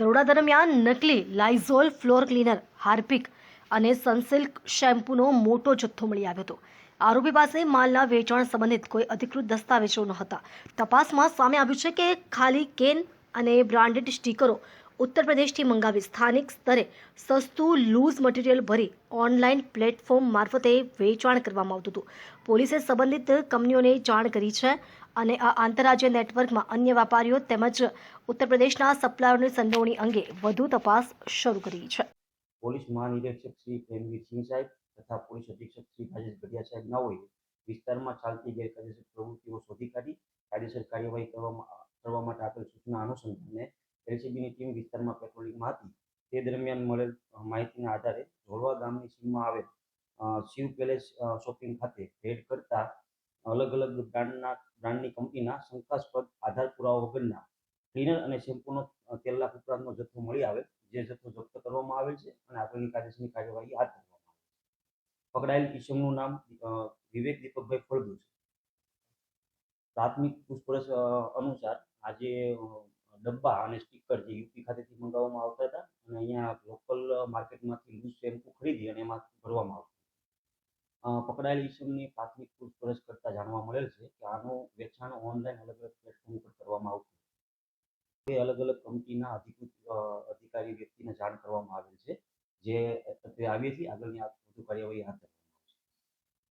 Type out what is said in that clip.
દરોડા દરમિયાન નકલી લાઇઝોલ ફ્લોર ક્લીનર, હાર્પિક અને સનસિલ્ક શેમ્પૂનો મોટો જથ્થો મળી આવ્યો હતો. આરોપી પાસે માલના વેચાણ સંબંધિત કોઈ અધિકૃત દસ્તાવેજો ન હતા. તપાસમાં સામે આવ્યું છે કે ખાલી કેન અને બ્રાન્ડેડ સ્ટીકરો ઉત્તર પ્રદેશથી મંગાવી સ્થાનિક સ્તરે સસ્તું લૂઝ મટીરિયલ ભરી ઓનલાઈન પ્લેટફોર્મ મારફતે વેચાણ કરવામાં આવતું હતું. પોલીસે સંબંધિત કંપનીઓને જાણ કરી છે અને આ આંતરરાજ્ય નેટવર્કમાં અન્ય વેપારીઓ તેમજ ઉત્તર પ્રદેશના સપ્લાયરોની સંડોવણી અંગે વધુ તપાસ શરૂ કરી છે. પોલીસ મહાનિરીક્ષક શ્રી પ્રેમવીર સિંહ સાહેબ તથા પોલીસ અધિક્ષક શ્રી રાજેશ ગઢિયા સાહેબ નાઓએ વિસ્તારમાં ચાલતી ગેરકાયદેસર પ્રવૃત્તિઓ શોધી કાઢી કાયદેસર કાર્યવાહી કરવા માટે આપેલ સૂચના અનુસંધાને એલસીબીની ટીમ વિસ્તારમાં પેટ્રોલિંગમાં હતી. તે દરમિયાન મળેલ માહિતીના આધારે ઝોલવા ગામની સીમમાં આવેલ શિવ પેલેસ શોપિંગ ખાતે રેડ કરતા અલગ અલગ બ્રાન્ડની કંપનીના શંકાસ્પદ આધાર પુરાવા વગરના ક્લીનર અને શેમ્પૂનો 13 લાખ ઉપરાંતનો જથ્થો મળી આવેલ, જે જથ્થો જપ્ત કરવામાં આવેલ છે અને આગળની કાયદેસરની કાર્યવાહી હાથ ધરવામાં આવે છે. પકડાયેલ ઈસમનું નામ વિવેક દીપકભાઈ ફળદુ છે. પ્રાથમિક પૂછપરછ અનુસાર આજે ડબ્બા અને સ્ટીકર જે યુપી ખાતેથી મંગાવવામાં આવતા હતા અને અહીંયા લોકલ માર્કેટમાંથી લૂઝ શેમ્પૂ ખરીદી અને એમાં ભરવામાં આવતું. પકડાયેલ ઈસમની પ્રાથમિક પૂછપરછ કરતા જાણવા મળેલ છે કે આનું વેચાણ ઓનલાઈન અલગ અલગ પ્લેટફોર્મ ઉપર કરવામાં આવતું. તે અલગ અલગ કંપનીના અધિકારી વ્યક્તિને જાણ કરવામાં આવેલ છે, જે આવી હતી. આગળની વધુ કાર્યવાહી હાથ ધરવામાં